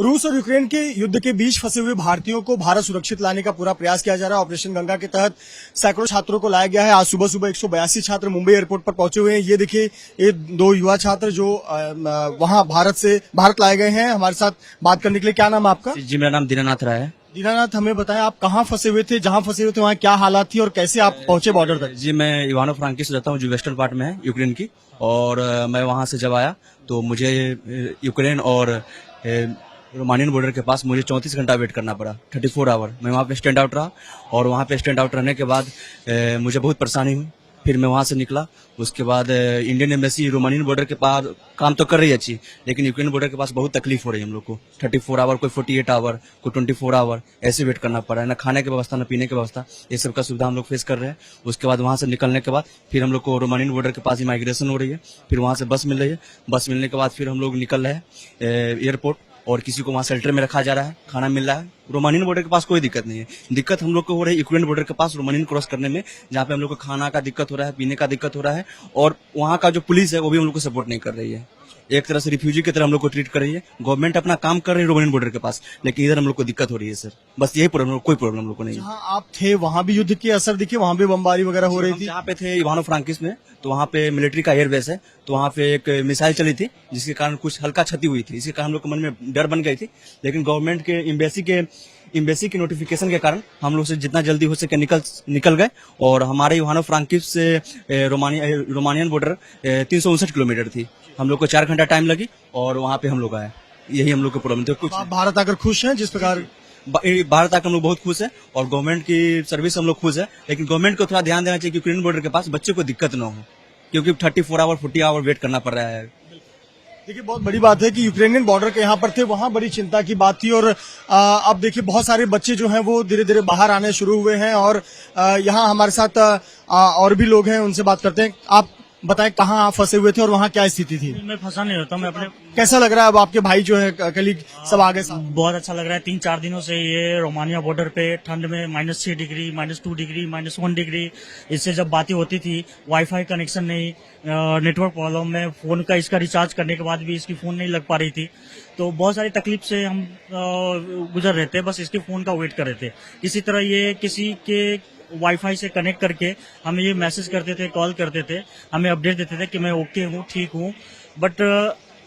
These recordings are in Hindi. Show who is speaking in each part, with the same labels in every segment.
Speaker 1: रूस और यूक्रेन के युद्ध के बीच फंसे हुए भारतीयों को भारत सुरक्षित लाने का पूरा प्रयास किया जा रहा है। ऑपरेशन गंगा के तहत सैकड़ों छात्रों को लाया गया है। आज सुबह सुबह 182 छात्र मुंबई एयरपोर्ट पर पहुंचे हुए हैं। ये देखिए, ये दो युवा छात्र जो वहां भारत लाए गए हैं। हमारे साथ बात करने के लिए, क्या नाम है आपका?
Speaker 2: जी, मेरा नाम दीनानाथ राय है।
Speaker 1: दीनानाथ, हमें बताएं आप कहाँ फंसे हुए थे, जहां फंसे हुए थे वहां क्या हालात थी और कैसे आप पहुंचे बॉर्डर तक?
Speaker 2: जी, मैं इवानो फ्रांकिस से रहता हूँ, जो वेस्टर्न पार्ट में है यूक्रेन की। और मैं वहां से जब आया तो मुझे यूक्रेन और रोमानियन बॉर्डर के पास मुझे 34 घंटा वेट करना पड़ा, 34 आवर। मैं वहाँ पे स्टैंड आउट रहा और वहाँ पे स्टैंड आउट रहने के बाद मुझे बहुत परेशानी हुई। फिर मैं वहाँ से निकला। उसके बाद इंडियन एम्बेसी रोमानियन बॉर्डर के पास काम तो कर रही है अच्छी, लेकिन यूक्रेन बॉर्डर के पास बहुत तकलीफ हो रही है हम लोग को। 34 आवर, कोई 48 आवर, कोई 24 आवर ऐसे वेट करना पड़ा है। ना खाने की व्यवस्था, ना पीने की व्यवस्था, ये सब का सुविधा हम लोग फेस कर रहे हैं। उसके बाद वहाँ से निकलने के बाद फिर हम लोग को रोमानियन बॉर्डर के पास ही माइग्रेशन हो रही है। फिर वहाँ से बस मिल रही है। बस मिलने के बाद फिर हम लोग निकल रहे हैं एयरपोर्ट, और किसी को वहाँ शेल्टर में रखा जा रहा है, खाना मिल रहा है। रोमानियन बॉर्डर के पास कोई दिक्कत नहीं है। दिक्कत हम लोग को हो रही है यूक्रेन बॉर्डर के पास रोमानियन क्रॉस करने में, जहाँ पे हम लोग को खाना का दिक्कत हो रहा है, पीने का दिक्कत हो रहा है। और वहाँ का जो पुलिस है वो भी हम लोग को सपोर्ट नहीं कर रही है। एक तरह से रिफ्यूजी की तरह हम लोग को ट्रीट कर रही है। गवर्नमेंट अपना काम कर रही है रोमानियन बॉर्डर के पास, लेकिन इधर हम लोग को दिक्कत हो रही है सर। बस यही प्रॉब्लम, कोई प्रॉब्लम हम लोग को नहीं है।
Speaker 1: जहां आप थे वहां भी युद्ध के असर दिखे, वहां भी बमबारी वगैरह हो रही थी?
Speaker 2: जहाँ पे थे इवानो फ्रांकिस में, तो वहाँ पे मिलिट्री का एयरबेस है, तो वहाँ पे एक मिसाइल चली थी जिसके कारण कुछ हल्का क्षति हुई थी। इसके कारण हम लोग के मन में डर बन गई थी, लेकिन गवर्नमेंट के एम्बेसी के नोटिफिकेशन के कारण हम लोग से जितना जल्दी हो सके निकल गए। और हमारे इवानो फ्रांकिस से रोमानियन बॉर्डर 359 किलोमीटर थी। हम लोग को 4 घंटा टाइम लगी और वहाँ पे हम लोग आए। यही हम लोग का प्रॉब्लम था। कुछ
Speaker 1: आप भारत आकर खुश हैं जिस प्रकार?
Speaker 2: भारत आकर हम लोग बहुत खुश है और गवर्नमेंट की सर्विस हम लोग खुश है, लेकिन गवर्नमेंट को थोड़ा ध्यान देना चाहिए कि यूक्रेन बॉर्डर के पास बच्चे को दिक्कत ना हो, क्योंकि 34 आवर 40 आवर वेट करना पड़ रहा है।
Speaker 1: देखिए, बहुत बड़ी बात है कि यूक्रेनियन बॉर्डर के यहाँ पर थे, वहाँ बड़ी चिंता की बात थी। और अब देखिए, बहुत सारे बच्चे जो हैं वो धीरे धीरे बाहर आने शुरू हुए हैं। और यहाँ हमारे साथ और भी लोग हैं, उनसे बात करते हैं। आप बताएं कहाँ आप फंसे हुए थे और वहाँ क्या स्थिति थी?
Speaker 3: मैं फंसा नहीं होता, मैं अपने।
Speaker 1: कैसा लग रहा है अब आपके भाई जो है, कलीग सब आगे साथ?
Speaker 3: बहुत अच्छा लग रहा है। 3-4 दिनों से ये रोमानिया बॉर्डर पे ठंड में -6 डिग्री, -2 डिग्री, -1 डिग्री, इससे जब बातें होती थी, वाईफाई कनेक्शन नहीं, नेटवर्क प्रॉब्लम में फोन का इसका रिचार्ज करने के बाद भी इसकी फोन नहीं लग पा रही थी। तो बहुत सारी तकलीफ से हम गुजर रहे थे, बस इसके फोन का वेट कर रहे थे। इसी तरह ये किसी के वाईफाई से कनेक्ट करके हमें ये मैसेज करते थे, कॉल करते थे, हमें अपडेट देते थे कि मैं ओके हूँ, ठीक हूँ। बट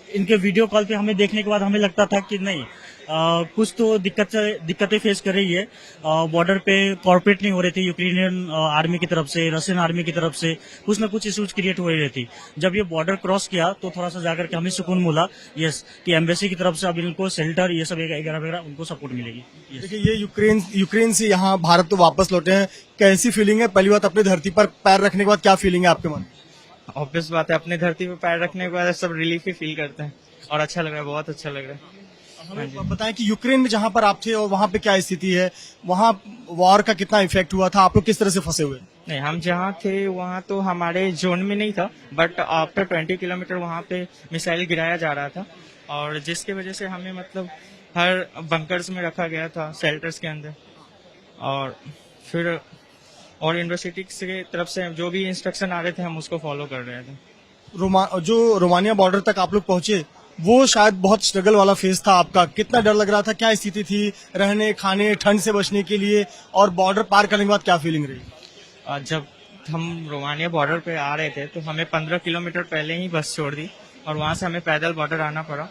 Speaker 3: इनके वीडियो कॉल पे हमें देखने के बाद हमें लगता था कि नहीं, कुछ तो दिक्कतें फेस कर रही है। बॉर्डर पे कॉर्पोरेट नहीं हो रही थी यूक्रेनियन आर्मी की तरफ से, रशियन आर्मी की तरफ से कुछ ना कुछ इश्यूज क्रिएट हो रही थी। जब ये बॉर्डर क्रॉस किया तो थोड़ा सा जाकर के हमें सुकून मिला, यस, कि एम्बेसी की तरफ से अब इनको शेल्टर ये सब वगैरह उनको सपोर्ट मिलेगी।
Speaker 1: देखिए, ये यूक्रेन से यहाँ भारत तो वापस लौटे हैं, कैसी फीलिंग है? पहली बात, अपनी धरती पर पैर रखने के बाद क्या फीलिंग है आपके मन में?
Speaker 4: ऑब्वियस बात है, अपने धरती पे पैर रखने के बाद सब रिलीफ ही फील करते हैं और अच्छा लग रहा है, बहुत अच्छा लग रहा है।
Speaker 1: हमें बताएं कि यूक्रेन में जहां पर आप थे और वहां पे क्या स्थिति है, वहां वॉर का कितना इफेक्ट हुआ था, आप लोग किस तरह से फंसे हुए?
Speaker 4: नहीं, हम जहाँ थे वहाँ तो हमारे जोन में नहीं था, बट आफ्टर 20 किलोमीटर वहाँ पे मिसाइल गिराया जा रहा था, और जिसकी वजह से हमें मतलब हर बंकर्स में रखा गया था, शेल्टर्स के अंदर। और फिर और यूनिवर्सिटी की तरफ से जो भी इंस्ट्रक्शन आ रहे थे हम उसको फॉलो कर रहे थे।
Speaker 1: जो रोमानिया बॉर्डर तक आप लोग पहुंचे, वो शायद बहुत स्ट्रगल वाला फेज था आपका। कितना डर लग रहा था, क्या स्थिति थी रहने, खाने, ठंड से बचने के लिए, और बॉर्डर पार करने के बाद क्या फीलिंग रही?
Speaker 4: जब हम रोमानिया बॉर्डर पे आ रहे थे तो हमें 15 किलोमीटर पहले ही बस छोड़ दी और वहां से हमें पैदल बॉर्डर आना पड़ा।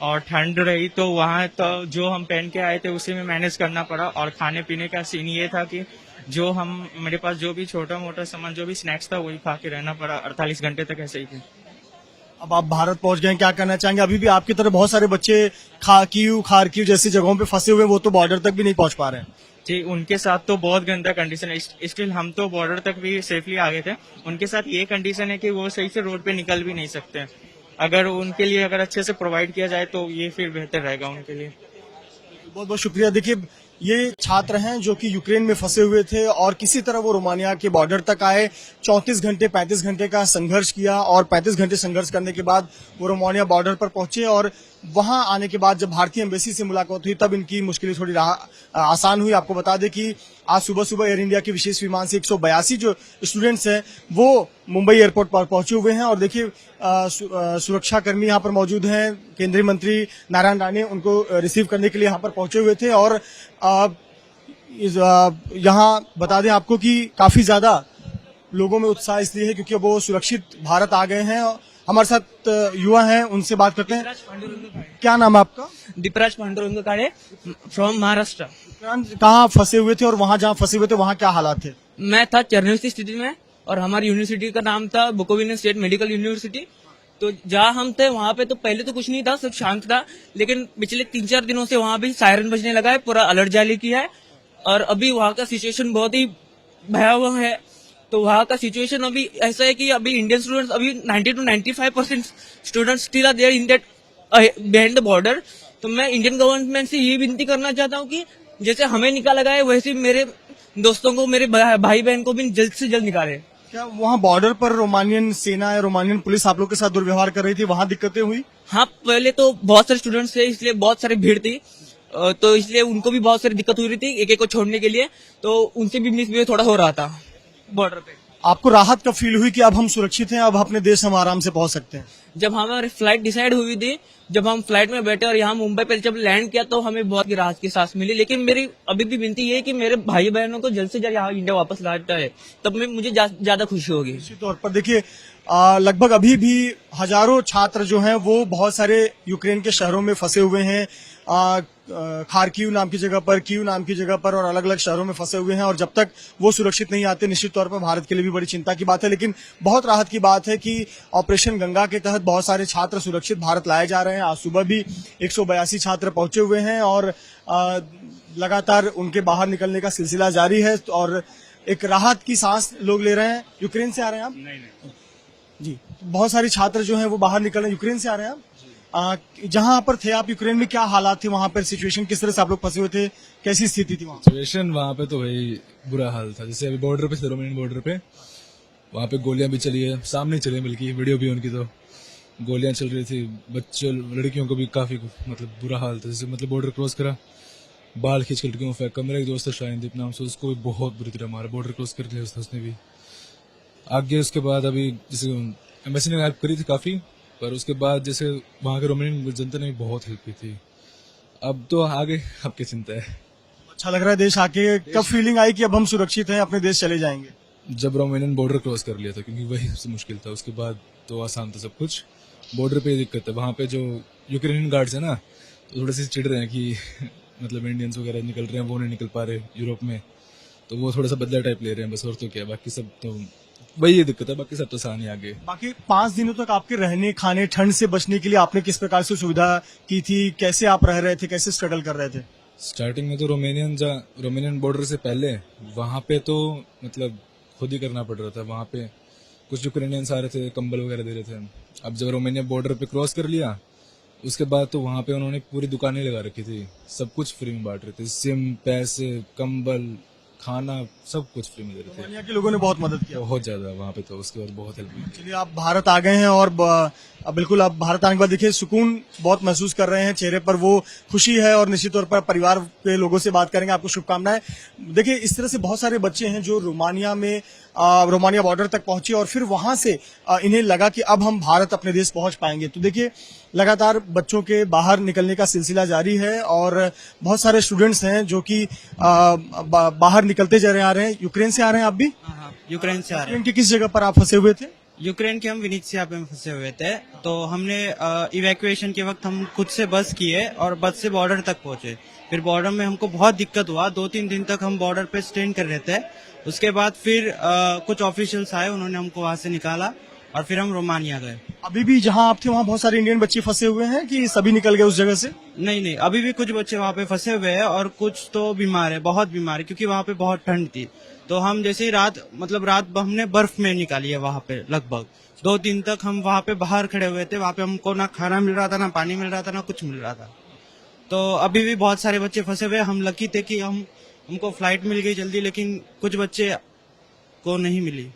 Speaker 4: और ठंड रही तो वहां तो जो हम पहन के आए थे उसी में मैनेज करना पड़ा। और खाने पीने का सीन ये था कि जो मेरे पास जो भी छोटा मोटा सामान, जो भी स्नैक्स था, वही खा के रहना पड़ा। 48 घंटे तक ऐसे ही थे।
Speaker 1: अब आप भारत पहुंच गए, क्या करना चाहेंगे? अभी भी आपकी तरह बहुत सारे बच्चे खारकीव जैसी जगहों पे फंसे हुए, वो तो बॉर्डर तक भी नहीं पहुंच पा रहे हैं।
Speaker 4: जी, उनके साथ तो बहुत गंदा कंडीशन है। स्टिल हम तो बॉर्डर तक भी सेफली आ गए थे। उनके साथ ये कंडीशन है कि वो सही से रोड पे निकल भी नहीं सकते। अगर उनके लिए अगर अच्छे से प्रोवाइड किया जाए तो ये फिर बेहतर रहेगा उनके लिए।
Speaker 1: बहुत बहुत शुक्रिया। देखिए, ये छात्र हैं जो कि यूक्रेन में फंसे हुए थे और किसी तरह वो रोमानिया के बॉर्डर तक आए। 35 घंटे का संघर्ष किया और 35 घंटे संघर्ष करने के बाद वो रोमानिया बॉर्डर पर पहुंचे। और वहां आने के बाद जब भारतीय एम्बेसी से मुलाकात हुई तब इनकी मुश्किलें थोड़ी आसान हुई। आपको बता दें कि आज सुबह सुबह एयर इंडिया के विशेष विमान से 182 जो स्टूडेंट्स हैं वो मुंबई एयरपोर्ट पर पहुंचे हुए हैं। और देखिए सुरक्षा कर्मी यहाँ पर मौजूद हैं, केंद्रीय मंत्री नारायण राणे उनको रिसीव करने के लिए यहाँ पर पहुंचे हुए थे। और यहाँ बता दें आपको कि काफी ज्यादा लोगों में उत्साह इसलिए है क्योंकि वो सुरक्षित भारत आ गए हैं। हमारे साथ युवा हैं, उनसे बात करते हैं। क्या नाम है आपका?
Speaker 5: दीपराज पांडुरंग काड़े फ्रॉम महाराष्ट्र।
Speaker 1: कहाँ फंसे हुए थे और वहाँ जहाँ फंसे हुए थे वहाँ क्या हालात थे?
Speaker 5: मैं था चेन्नई सिटी में और हमारी यूनिवर्सिटी का नाम था बुकोविना स्टेट मेडिकल यूनिवर्सिटी। तो जहाँ हम थे वहाँ पे तो पहले तो कुछ नहीं था, सब शांत था, लेकिन पिछले 3-4 दिनों से वहाँ भी सायरन बजने लगा है, पूरा अलर्ट जारी किया है। और अभी वहाँ का सिचुएशन बहुत ही भयावह है। तो वहाँ का सिचुएशन अभी ऐसा है कि अभी इंडियन स्टूडेंट्स अभी 90 to 95% students still are there in that behind the border. तो मैं इंडियन गवर्नमेंट से ये विनती करना चाहता हूँ कि जैसे हमें निकाला गया है वैसे मेरे दोस्तों को, मेरे भाई बहन को भी जल्द से जल्द निकाले।
Speaker 1: क्या वहाँ बॉर्डर पर रोमानियन सेना या रोमानियन पुलिस आप लोग के साथ दुर्व्यवहार कर रही थी? वहाँ दिक्कतें हुई?
Speaker 5: हाँ, पहले तो बहुत सारे स्टूडेंट्स थे इसलिए बहुत सारी भीड़ थी, तो इसलिए उनको भी बहुत सारी दिक्कत हो रही थी एक एक को छोड़ने के लिए। तो उनसे भी मिसबिहेव थोड़ा हो रहा था बॉर्डर पे।
Speaker 1: आपको राहत कब फील हुई कि अब हम सुरक्षित हैं, अब अपने देश हम आराम से पहुंच सकते हैं?
Speaker 5: जब हमारी फ्लाइट डिसाइड हुई थी, जब हम फ्लाइट में बैठे और यहाँ मुंबई पर जब लैंड किया तो हमें बहुत राहत की सांस मिली। लेकिन मेरी अभी भी विनती ये है कि मेरे भाई बहनों को जल्द से जल्द यहाँ इंडिया वापस लाता है, तब में मुझे ज्यादा खुशी होगी।
Speaker 1: निश्चित तौर पर देखिए लगभग अभी भी हजारों छात्र जो हैं वो बहुत सारे यूक्रेन के शहरों में फंसे हुए हैं, खारकीव नाम की जगह पर, कीव नाम की जगह पर और अलग अलग शहरों में फंसे हुए हैं। और जब तक वो सुरक्षित नहीं आते निश्चित तौर पर भारत के लिए भी बड़ी चिंता की बात है। लेकिन बहुत राहत की बात है कि ऑपरेशन गंगा के तहत बहुत सारे छात्र सुरक्षित भारत लाए जा रहे हैं। आज सुबह भी 182 छात्र पहुंचे हुए हैं और लगातार उनके बाहर निकलने का सिलसिला जारी है और एक राहत की सांस लोग ले रहे हैं। यूक्रेन से आ रहे हैं आप? नहीं। जी, बहुत सारे छात्र जो हैं वो बाहर निकल रहे हैं। यूक्रेन से आ रहे हैं आप? जहां पर थे आप यूक्रेन में क्या हालात थे वहां पर, सिचुएशन किस तरह से आप लोग फंसे हुए थे, कैसी स्थिति थी वहां?
Speaker 6: सिचुएशन वहां पे तो भाई बुरा हाल था। जैसे अभी बॉर्डर पे रोमानियन बॉर्डर पे वहां पे गोलियां भी चली है, सामने चली है, बल्कि वीडियो भी उनकी, तो गोलियां चल रही थी। बच्चों लड़कियों को भी काफी मतलब बुरा हाल था। जैसे मतलब बॉर्डर क्रॉस करा, बाल खींच कर लड़कियों को फेंका। मेरा एक दोस्त है शाहिनदीप नाम से, उसको भी बहुत बुरी तरह मारा। बॉर्डर क्रॉस कर लिया उसने भी आगे। उसके बाद अभी जैसे एम्बेसी ने हेल्प करी थी काफी, पर उसके बाद जैसे वहां के रोमानियन जनता ने बहुत हेल्प की थी। अब तो आगे आपकी चिंता है।
Speaker 1: अच्छा लग रहा है देश आके? कब फीलिंग आई कि अब हम सुरक्षित हैं, अपने देश चले जाएंगे?
Speaker 6: जब रोमानियन बॉर्डर क्रॉस कर लिया था, क्योंकि वही सबसे मुश्किल था। उसके बाद तो आसान था सब कुछ। बॉर्डर पे दिक्कत है, वहां पे जो यूक्रेनियन गार्ड्स है ना, तो थोड़े से चिढ़ रहे हैं कि मतलब इंडियंस वगैरह निकल रहे हैं, वो नहीं निकल पा रहे यूरोप में, तो वो थोड़ा सा बदला टाइप ले रहे हैं बस। और तो क्या, बाकी सब तो वही ये दिक्कत है, बाकी सब तो आसान ही आगे।
Speaker 1: बाकी 5 दिनों तक आपके रहने खाने ठंड से बचने के लिए आपने किस प्रकार से सुविधा की थी? कैसे आप रह रहे थे, कैसे स्ट्रगल कर रहे थे?
Speaker 6: स्टार्टिंग में तो रोमानियन बॉर्डर से पहले वहां पे तो मतलब खुद ही करना पड़ रहा था। वहां पे कुछ यूक्रेनियंस आ रहे थे, कंबल वगैरह दे रहे थे। अब जब रोमानिया बॉर्डर पे क्रॉस कर लिया उसके बाद तो वहां पे उन्होंने पूरी दुकानें लगा रखी थी, सब कुछ फ्री में बांट रहे थे। सिम, पैसे, कंबल, खाना, सब कुछ फ्री में दे रहे थे।
Speaker 1: रोमानिया के लोगों ने बहुत मदद किया,
Speaker 6: बहुत ज्यादा वहां पे तो। उसके बाद बहुत हेल्प हुई।
Speaker 1: चलिए आप भारत आ गए हैं और बिल्कुल आप भारत आने के बाद देखिए सुकून बहुत महसूस कर रहे हैं, चेहरे पर वो खुशी है और निश्चित तौर पर परिवार के लोगों से बात करेंगे। आपको शुभकामनाएं। देखिए इस तरह से बहुत सारे बच्चे हैं जो रोमानिया बॉर्डर तक पहुंचे और फिर वहां से इन्हें लगा कि अब हम भारत अपने देश पहुंच पाएंगे। तो देखिए लगातार बच्चों के बाहर निकलने का सिलसिला जारी है और बहुत सारे स्टूडेंट्स हैं जो कि बाहर निकलते जा रहे आ रहे हैं। यूक्रेन से आ रहे हैं आप भी?
Speaker 7: हाँ, यूक्रेन से आ रहे हैं।
Speaker 1: यूक्रेन की किस जगह पर आप फंसे हुए थे?
Speaker 7: यूक्रेन के हम विनित्सिया पे फंसे हुए थे। तो हमने इवैक्यूएशन के वक्त हम खुद से बस किए और बस से बॉर्डर तक पहुंचे। फिर बॉर्डर में हमको बहुत दिक्कत हुआ, 2-3 दिन तक हम बॉर्डर पे स्टैंड कर रहे थे। उसके बाद फिर कुछ ऑफिशियल्स आए, उन्होंने हमको वहां से निकाला और फिर हम रोमानिया गए।
Speaker 1: अभी भी जहां आप थे वहां बहुत सारे इंडियन बच्चे फंसे हुए हैं कि सभी निकल गए उस जगह से?
Speaker 7: नहीं, अभी भी कुछ बच्चे वहां पे फंसे हुए हैं और कुछ तो बीमार है, बहुत बीमार है, क्योंकि वहां पे बहुत ठंड थी। तो हम जैसे ही रात हमने बर्फ में निकाली है वहां पे। लगभग 2 दिन तक हम वहां पे बाहर खड़े हुए थे। वहां पे हमको ना खाना मिल रहा था, ना पानी मिल रहा था, ना कुछ मिल रहा था। तो अभी भी बहुत सारे बच्चे फंसे हुए। हम लकी थे कि हमको फ्लाइट मिल गई जल्दी, लेकिन कुछ बच्चे को नहीं मिली।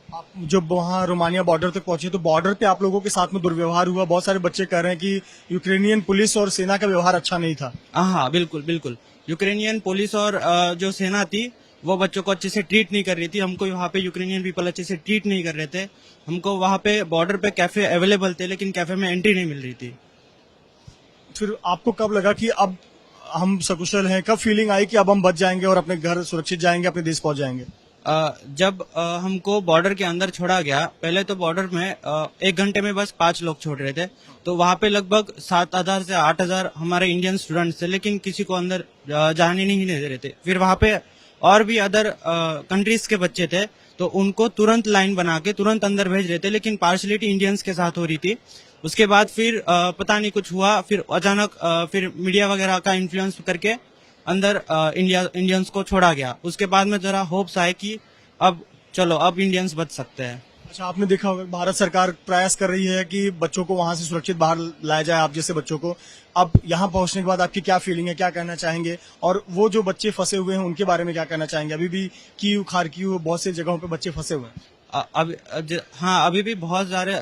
Speaker 1: आप जब वहाँ रोमानिया बॉर्डर तक पहुंचे तो बॉर्डर पे आप लोगों के साथ में दुर्व्यवहार हुआ, बहुत सारे बच्चे कह रहे हैं कि यूक्रेनियन पुलिस और सेना का व्यवहार अच्छा नहीं था।
Speaker 7: हाँ बिल्कुल बिल्कुल, यूक्रेनियन पुलिस और जो सेना थी वो बच्चों को अच्छे से ट्रीट नहीं कर रही थी। हमको वहाँ पे यूक्रेनियन पीपल अच्छे से ट्रीट नहीं कर रहे थे। हमको वहाँ पे बॉर्डर पे कैफे अवेलेबल थे, लेकिन कैफे में एंट्री नहीं मिल रही थी।
Speaker 1: फिर आपको कब लगा कि अब हम सकुशल हैं, कब फीलिंग आई कि अब हम बच जाएंगे और अपने घर सुरक्षित जाएंगे, अपने देश पहुंच जाएंगे?
Speaker 7: जब हमको बॉर्डर के अंदर छोड़ा गया, पहले तो बॉर्डर में 1 घंटे में बस 5 लोग छोड़ रहे थे, तो वहाँ पे लगभग 7,000 से 8,000 हमारे इंडियन स्टूडेंट्स थे, लेकिन किसी को अंदर जाने नहीं दे रहे थे। फिर वहाँ पे और भी अदर कंट्रीज के बच्चे थे, तो उनको तुरंत लाइन बना के तुरंत अंदर भेज रहे थे, लेकिन पार्शलिटी इंडियंस के साथ हो रही थी। उसके बाद फिर पता नहीं कुछ हुआ, फिर अचानक फिर मीडिया वगैरह का इन्फ्लुएंस करके अंदर इंडियंस को छोड़ा गया। उसके बाद में जरा होप्स आए कि अब चलो अब इंडियंस बच सकते हैं।
Speaker 1: अच्छा, आपने देखा होगा भारत सरकार प्रयास कर रही है कि बच्चों को वहां से सुरक्षित बाहर लाया जाए, आप जैसे बच्चों को। अब यहाँ पहुंचने के बाद आपकी क्या फीलिंग है, क्या कहना चाहेंगे? और वो जो बच्चे फंसे हुए हैं उनके बारे में क्या कहना चाहेंगे? अभी भी कीव, खार्किव, बहुत सी जगहों पे बच्चे फंसे हुए हैं।
Speaker 7: हाँ, अभी भी बहुत सारे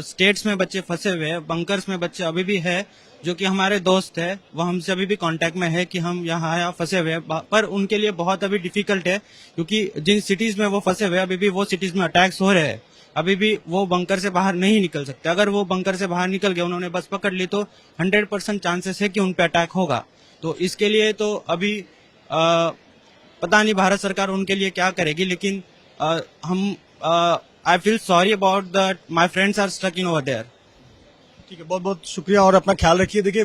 Speaker 7: स्टेट्स में बच्चे फंसे हुए हैं, बंकर्स में बच्चे अभी भी है, जो कि हमारे दोस्त है, वो हमसे अभी भी कांटेक्ट में है कि हम यहाँ फंसे हुए हैं, पर उनके लिए बहुत अभी डिफिकल्ट है, क्योंकि जिन सिटीज में वो फंसे हुए हैं अभी भी वो सिटीज में अटैक्स हो रहे हैं। अभी भी वो बंकर से बाहर नहीं निकल सकते। अगर वो बंकर से बाहर निकल गए, उन्होंने बस पकड़ ली, तो 100% चांसेस है कि उन पे अटैक होगा। तो इसके लिए तो अभी पता नहीं भारत सरकार उनके लिए क्या करेगी, लेकिन हम I feel sorry about that my friends are stuck in over there.
Speaker 1: ठीक है, बहुत बहुत शुक्रिया और अपना ख्याल रखिए। देखिए,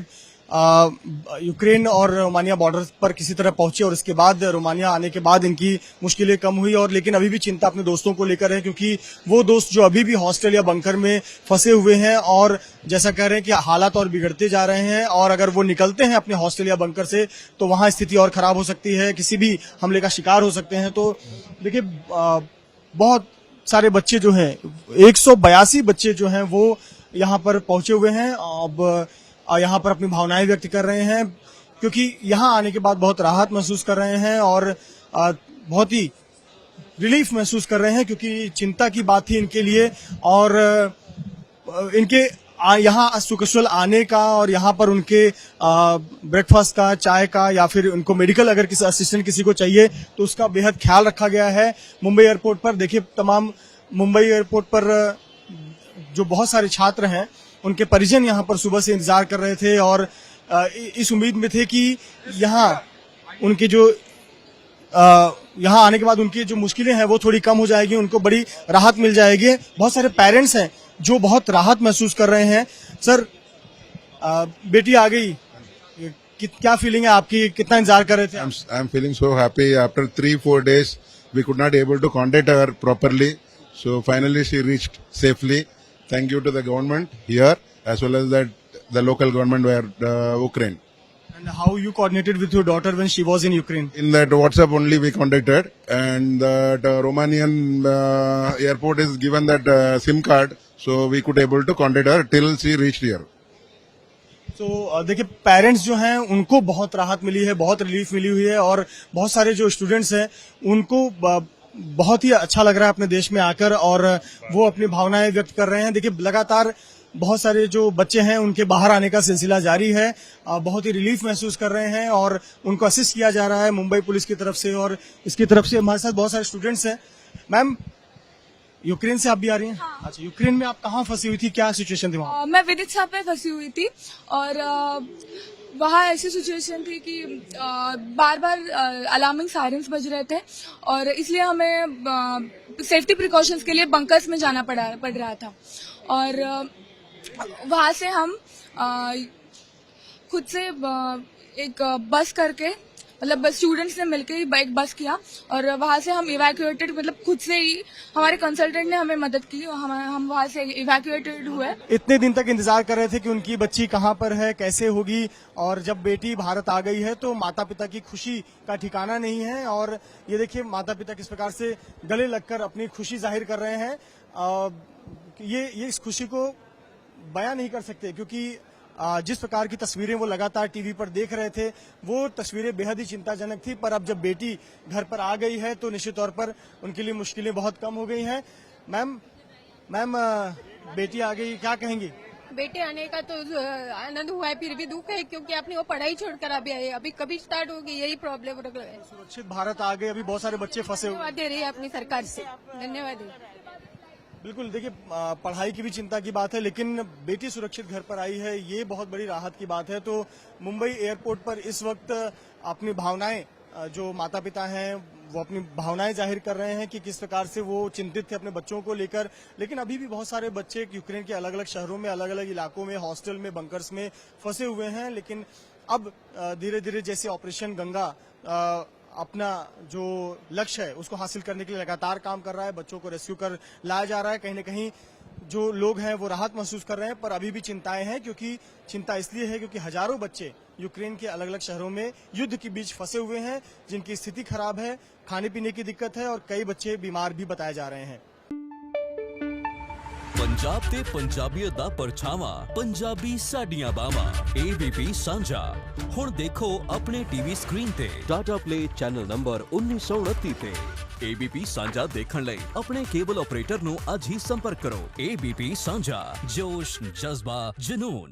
Speaker 1: यूक्रेन और रोमानिया बॉर्डर पर किसी तरह पहुंचे और इसके बाद रोमानिया आने के बाद इनकी मुश्किलें कम हुई, और लेकिन अभी भी चिंता अपने दोस्तों को लेकर है, क्योंकि वो दोस्त जो अभी भी हॉस्टल या बंकर में फंसे हुए हैं और जैसा कह रहे हैं कि हालात और बिगड़ते जा रहे हैं, और अगर वो निकलते हैं अपने हॉस्टल या बंकर से तो वहां स्थिति और खराब हो सकती है, किसी भी हमले का शिकार हो सकते हैं। तो देखिए, बहुत सारे बच्चे जो हैं, 182 बच्चे जो हैं वो यहाँ पर पहुंचे हुए हैं। अब यहाँ पर अपनी भावनाएं व्यक्त कर रहे हैं, क्योंकि यहाँ आने के बाद बहुत राहत महसूस कर रहे हैं और बहुत ही रिलीफ महसूस कर रहे हैं, क्योंकि चिंता की बात थी इनके लिए। और इनके यहाँ सुकुशल आने का और यहाँ पर उनके ब्रेकफास्ट का, चाय का, या फिर उनको मेडिकल अगर किसी असिस्टेंट किसी को चाहिए तो उसका बेहद ख्याल रखा गया है मुंबई एयरपोर्ट पर। देखिए, तमाम मुंबई एयरपोर्ट पर जो बहुत सारे छात्र हैं उनके परिजन यहाँ पर सुबह से इंतजार कर रहे थे और इस उम्मीद में थे कि यहाँ उनके जो यहाँ आने के बाद उनकी जो मुश्किलें हैं वो थोड़ी कम हो जाएगी, उनको बड़ी राहत मिल जाएगी। बहुत सारे पेरेंट्स हैं जो बहुत राहत महसूस कर रहे हैं। सर, बेटी आ गई, क्या फीलिंग है आपकी, कितना इंतजार कर रहे थे?
Speaker 8: I am feeling so happy. After 3-4 days, we could not able to contact her properly. So finally, she reached safely. Thank you to the government here as well as the local government where Ukraine.
Speaker 1: And how you coordinated with your daughter when she was in Ukraine?
Speaker 8: In that WhatsApp only we contacted, and that Romanian airport is given that SIM card, so we could able to contact her till she reached here.
Speaker 1: तो देखिए, पेरेंट्स जो हैं उनको बहुत राहत मिली है, बहुत रिलीफ मिली हुई है, और बहुत सारे जो स्टूडेंट्स हैं उनको बहुत ही अच्छा लग रहा है अपने देश में आकर, और वो अपनी भावनाएं व्यक्त कर रहे हैं। देखिए, लगातार बहुत सारे जो बच्चे हैं उनके बाहर आने का सिलसिला जारी है, बहुत ही रिलीफ महसूस कर रहे हैं और उनको असिस्ट किया जा रहा है मुंबई पुलिस की तरफ से, और इसकी तरफ से हमारे साथ बहुत सारे स्टूडेंट्स हैं। मैम, यूक्रेन से आप भी आ रही हैं?
Speaker 9: हाँ।
Speaker 1: अच्छा, यूक्रेन में आप कहाँ फंसी हुई थी, क्या सिचुएशन थी वहाँ?
Speaker 9: मैं विदिशा पे फंसी हुई थी, और वहाँ ऐसी सिचुएशन थी कि बार बार अलार्मिंग सायरन्स बज रहे थे, और इसलिए हमें सेफ्टी प्रिकॉशंस के लिए बंकर्स में जाना पड़ रहा था। और वहाँ से हम खुद से एक बस करके, मतलब बस स्टूडेंट्स ने मिलकर ही एक बस किया, और वहाँ से हम इवैक्यूएटेड, मतलब खुद से ही हमारे कंसल्टेंट ने हमें मदद की, हम वहाँ से इवैक्यूएटेड हुए।
Speaker 1: इतने दिन तक इंतजार कर रहे थे कि उनकी बच्ची कहाँ पर है, कैसे होगी, और जब बेटी भारत आ गई है तो माता पिता की खुशी का ठिकाना नहीं है। और ये देखिए, माता पिता किस प्रकार से गले लगकर अपनी खुशी जाहिर कर रहे हैं। ये इस खुशी को बयां नहीं कर सकते, क्योंकि जिस प्रकार की तस्वीरें वो लगातार टीवी पर देख रहे थे वो तस्वीरें बेहद ही चिंताजनक थी। पर अब जब बेटी घर पर आ गई है तो निश्चित तौर पर उनके लिए मुश्किलें बहुत कम हो गई हैं। मैम मैम बेटी आ गई, क्या कहेंगी?
Speaker 10: बेटे आने का तो आनंद हुआ है, फिर भी दुख है क्योंकि अपनी वो पढ़ाई छोड़कर अभी आए, अभी कभी स्टार्ट होगी यही प्रॉब्लम है।
Speaker 1: सुरक्षित भारत आ गए, अभी बहुत सारे बच्चे फंसे हुए।
Speaker 10: धन्यवाद दे रही है अपनी सरकार से, धन्यवाद है।
Speaker 1: बिल्कुल, देखिए पढ़ाई की भी चिंता की बात है, लेकिन बेटी सुरक्षित घर पर आई है, ये बहुत बड़ी राहत की बात है। तो मुंबई एयरपोर्ट पर इस वक्त अपनी भावनाएं, जो माता पिता हैं वो अपनी भावनाएं जाहिर कर रहे हैं कि किस प्रकार से वो चिंतित थे अपने बच्चों को लेकर। लेकिन अभी भी बहुत सारे बच्चे यूक्रेन के अलग अलग शहरों में, अलग अलग इलाकों में, हॉस्टल में, बंकर्स में फंसे हुए हैं। लेकिन अब धीरे धीरे जैसे ऑपरेशन गंगा अपना जो लक्ष्य है उसको हासिल करने के लिए लगातार काम कर रहा है, बच्चों को रेस्क्यू कर लाया जा रहा है। कहीं न कहीं जो लोग हैं वो राहत महसूस कर रहे हैं, पर अभी भी चिंताएं हैं, क्योंकि चिंता इसलिए है क्योंकि हजारों बच्चे यूक्रेन के अलग अलग शहरों में युद्ध के बीच फंसे हुए हैं, जिनकी स्थिति खराब है, खाने पीने की दिक्कत है और कई बच्चे बीमार भी बताए जा रहे हैं।
Speaker 11: पंजाब ते पंजाबीयत दा परछावा, पंजाबी साडियां बावां, ABP सांझा। हुण देखो अपने टीवी स्क्रीन ते टाटा प्ले चैनल नंबर 1929 ते। ABP सांझा देखण लई अपने केबल ऑपरेटर नूं अज ही संपर्क करो। ABP सांझा, जोश, जज्बा, जुनून।